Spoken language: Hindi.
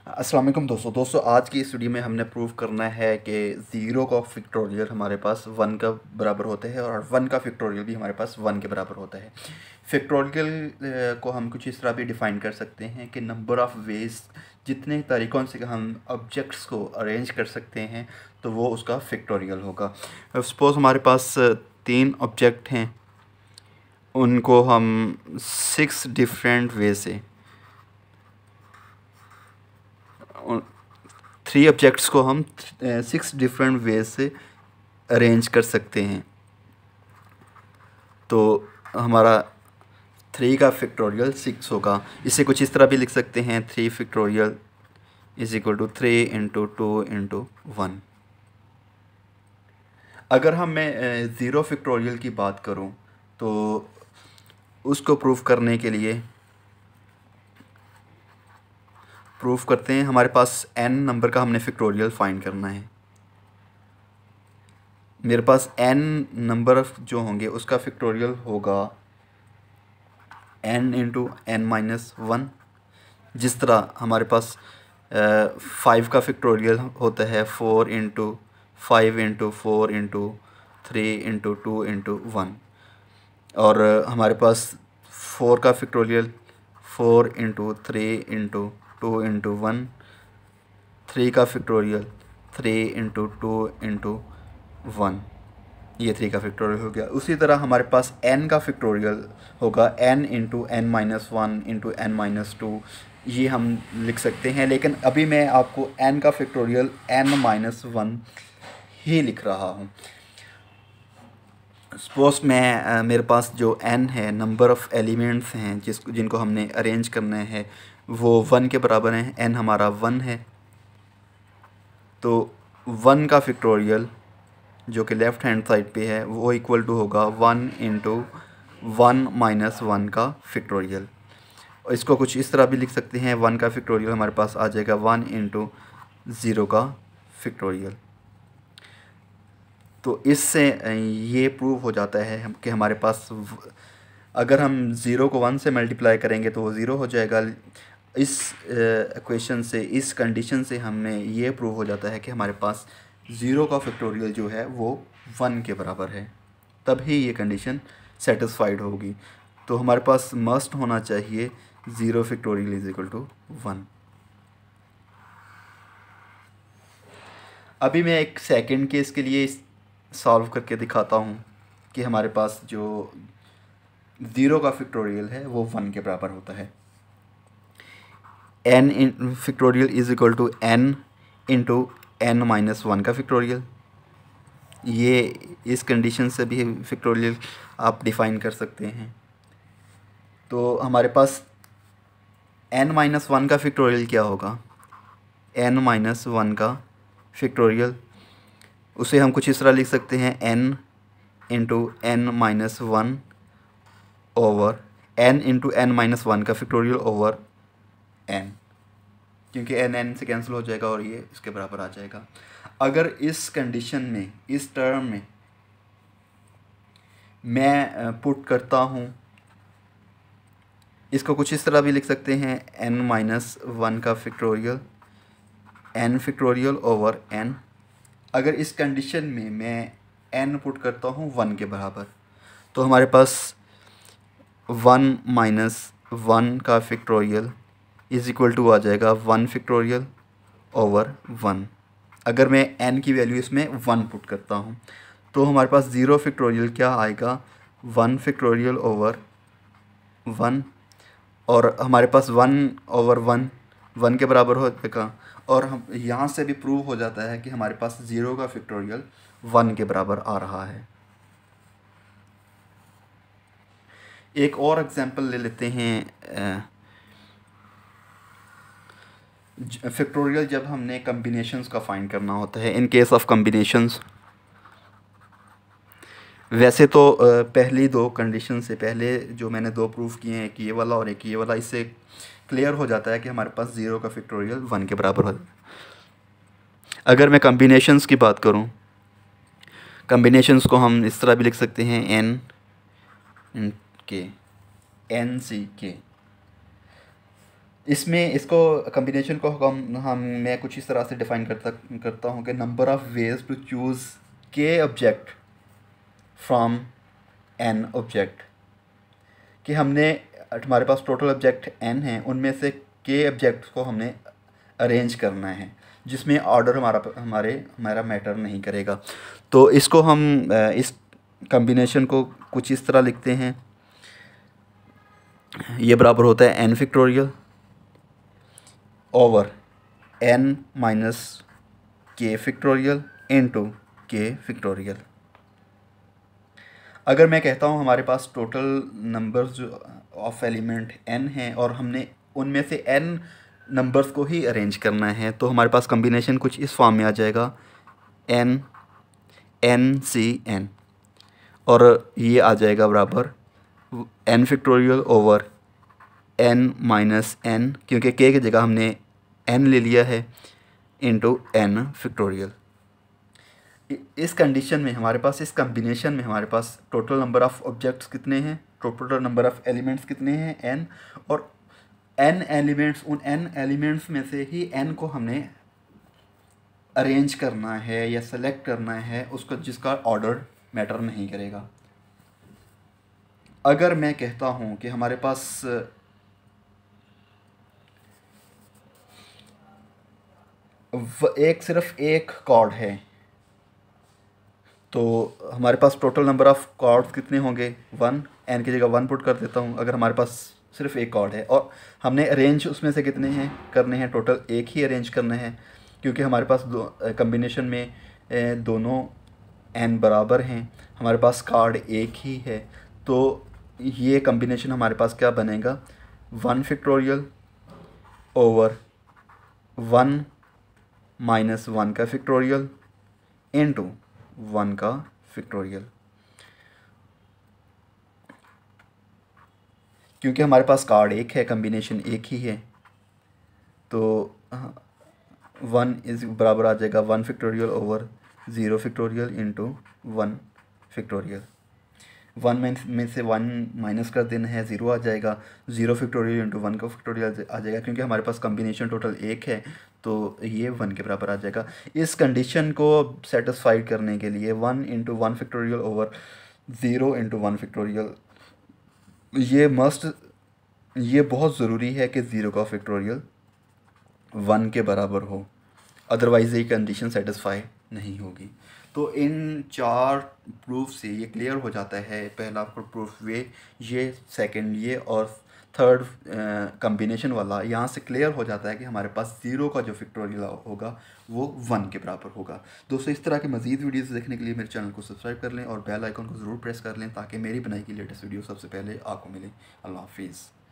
अस्सलाम वालेकुम दोस्तों आज की इस वीडियो में हमने प्रूव करना है कि ज़ीरो का फैक्टोरियल हमारे पास वन का बराबर होता है और वन का फैक्टोरियल भी हमारे पास वन के बराबर होता है। फैक्टोरियल को हम कुछ इस तरह भी डिफ़ाइन कर सकते हैं कि नंबर ऑफ़ वेज, जितने तरीक़ों से हम ऑब्जेक्ट्स को अरेंज कर सकते हैं तो वो उसका फैक्टोरियल होगा। सपोज़ हमारे पास 3 ऑब्जेक्ट हैं, उनको हम 6 डिफरेंट वे से 3 ऑब्जेक्ट्स को हम 6 डिफरेंट वेज से अरेंज कर सकते हैं। तो हमारा 3 का फैक्टोरियल 6 होगा। इसे कुछ इस तरह भी लिख सकते हैं, 3 factorial is equal to 3 into 2 into 1। अगर मैं ज़ीरो फैक्टोरियल की बात करूं तो उसको प्रूफ करने के लिए प्रूफ करते हैं। हमारे पास n नंबर का हमने फैक्टोरियल फाइंड करना है। मेरे पास n नंबर जो होंगे उसका फैक्टोरियल होगा n इंटू n माइनस 1। जिस तरह हमारे पास 5 का फैक्टोरियल होता है 4 into 5 into 4 into 3 into 2 into 1, और हमारे पास 4 का फैक्टोरियल 4 इंटू 3 इंटू 2 इंटू 1, 3 का फैक्टोरियल 3 इंटू 2 इंटू 1, ये 3 का फैक्टोरियल हो गया। उसी तरह हमारे पास n का फैक्टोरियल होगा n into n minus 1 into n minus 2, ये हम लिख सकते हैं। लेकिन अभी मैं आपको n का फैक्टोरियल n माइनस 1 ही लिख रहा हूँ। सपोज मेरे पास जो n है, नंबर ऑफ़ एलिमेंट्स हैं जिनको हमने अरेंज करना है, वो 1 के बराबर हैं। n हमारा 1 है, तो 1 का फैक्टोरियल जो कि लेफ़्ट हैंड साइड पे है वो इक्वल टू होगा 1 इंटू 1 माइनस 1 का फैक्टोरियल। और इसको कुछ इस तरह भी लिख सकते हैं, 1 का फैक्टोरियल हमारे पास आ जाएगा 1 इंटू 0 का फैक्टोरियल। तो इससे ये प्रूव हो जाता है कि हमारे पास अगर हम 0 को 1 से मल्टीप्लाई करेंगे तो वो 0 हो जाएगा। इस इक्वेशन से, इस कंडीशन से हमें ये प्रूव हो जाता है कि हमारे पास 0 का फैक्टोरियल जो है वो 1 के बराबर है, तभी ये कंडीशन सेटिस्फाइड होगी। तो हमारे पास मस्ट होना चाहिए 0 फैक्टोरियल इज इक्वल टू 1। अभी मैं एक सेकंड केस के लिए सॉल्व करके दिखाता हूँ कि हमारे पास जो 0 का फैक्टोरियल है वो 1 के बराबर होता है। n factorial is equal to n into n minus 1 का फैक्टोरियल। ये इस कंडीशन से भी फैक्टोरियल आप डिफ़ाइन कर सकते हैं। तो हमारे पास n माइनस 1 का फैक्टोरियल क्या होगा? n माइनस 1 का फैक्टोरियल, उसे हम कुछ इस तरह लिख सकते हैं, n into n minus 1 over n into n minus 1 का फैक्टोरियल ओवर n, क्योंकि n से कैंसिल हो जाएगा और ये इसके बराबर आ जाएगा। अगर इस कंडीशन में, इस टर्म में मैं पुट करता हूँ, इसको कुछ इस तरह भी लिख सकते हैं, n माइनस 1 का factorial, n factorial over n। अगर इस कंडीशन में मैं n पुट करता हूँ 1 के बराबर, तो हमारे पास 1 माइनस 1 का फैक्टोरियल इज़ इक्वल टू आ जाएगा 1 फैक्टोरियल ओवर 1। अगर मैं n की वैल्यू इसमें 1 पुट करता हूँ तो हमारे पास 0 फैक्टोरियल क्या आएगा? 1 फैक्टोरियल ओवर 1, और हमारे पास 1 ओवर 1 1 के बराबर हो जाएगा। और हम यहाँ से भी प्रूव हो जाता है कि हमारे पास 0 का फैक्टोरियल 1 के बराबर आ रहा है। एक और एग्जांपल ले लेते हैं। फैक्टोरियल जब हमने कम्बिनेशंस का फाइंड करना होता है, इन केस ऑफ कम्बिनेशंस, वैसे तो पहली 2 कंडीशन से पहले जो मैंने 2 प्रूफ किए हैं, एक ये वाला और एक ये वाला, इससे क्लियर हो जाता है कि हमारे पास 0 का फैक्टोरियल 1 के बराबर हो। अगर मैं कम्बिनेशंस की बात करूं, कम्बिनेशंस को हम इस तरह भी लिख सकते हैं, n के, n c के। इसमें इसको कम्बिनेशन को हम मैं कुछ इस तरह से डिफ़ाइन करता हूँ कि number of ways to choose के ऑब्जेक्ट फ्रॉम एन ऑब्जेक्ट, कि हमने हमारे पास टोटल ऑब्जेक्ट एन हैं, उनमें से के ऑब्जेक्ट्स को हमने अरेंज करना है, जिसमें ऑर्डर हमारा मैटर नहीं करेगा। तो इसको हम इस कम्बिनेशन को कुछ इस तरह लिखते हैं, ये बराबर होता है n factorial over n minus k factorial into k factorial. अगर मैं कहता हूँ हमारे पास टोटल नंबर्स जो ऑफ एलिमेंट n हैं और हमने उनमें से n नंबर्स को ही अरेंज करना है, तो हमारे पास कम्बिनेशन कुछ इस फॉर्म में आ जाएगा n n c n, और ये आ जाएगा बराबर n factorial over n minus n, क्योंकि k की जगह हमने n ले लिया है, इंटू n फैक्टोरियल। इस कंडीशन में हमारे पास, इस कम्बिनेशन में हमारे पास टोटल नंबर ऑफ़ ऑब्जेक्ट्स कितने हैं, टोटल नंबर ऑफ़ एलिमेंट्स कितने हैं n, और n एलिमेंट्स, उन n एलिमेंट्स में से ही n को हमने अरेंज करना है या सेलेक्ट करना है, उसका जिसका ऑर्डर मैटर नहीं करेगा। अगर मैं कहता हूँ कि हमारे पास सिर्फ एक कॉर्ड है, तो हमारे पास टोटल नंबर ऑफ़ कॉर्ड्स कितने होंगे, 1, n की जगह 1 पुट कर देता हूँ। अगर हमारे पास सिर्फ एक कॉर्ड है और हमने अरेंज उसमें से कितने हैं करने हैं, टोटल एक ही अरेंज करना है, क्योंकि हमारे पास कम्बिनेशन में दोनों n बराबर हैं, हमारे पास कार्ड एक ही है, तो ये कम्बिनेशन हमारे पास क्या बनेगा, 1 फैक्टोरियल ओवर 1 माइनस 1 का फैक्टोरियल इनटू 1 का फैक्टोरियल। क्योंकि हमारे पास कार्ड एक है, कम्बिनेशन एक ही है, तो 1 इज बराबर आ जाएगा 1 factorial over 0 factorial into 1 factorial. 1 में से 1 माइनस कर देना है, 0 आ जाएगा, 0 फैक्टोरियल इंटू 1 का फैक्टोरियल आ जाएगा, क्योंकि हमारे पास कम्बिनेशन टोटल एक है, तो ये 1 के बराबर आ जाएगा। इस कंडीशन को सेटिस्फाइड करने के लिए 1 into 1 factorial over 0 into 1 factorial, ये बहुत ज़रूरी है कि 0 का फैक्टोरियल 1 के बराबर हो, अदरवाइज़ ये कंडीशन सेटिस्फाई नहीं होगी। तो इन 4 प्रूफ से ये क्लियर हो जाता है, पहला प्रूफ ये सेकंड ये, और थर्ड कम्बिनेशन वाला यहाँ से क्लियर हो जाता है कि हमारे पास 0 का जो फैक्टोरियल होगा वो 1 के बराबर होगा। दोस्तों, इस तरह के मज़ीद वीडियोस देखने के लिए मेरे चैनल को सब्सक्राइब कर लें और बेल आइकन को ज़रूर प्रेस कर लें, ताकि मेरी बनाई की लेटेस्ट वीडियो सबसे पहले आपको मिले। अल्लाह हाफिज़।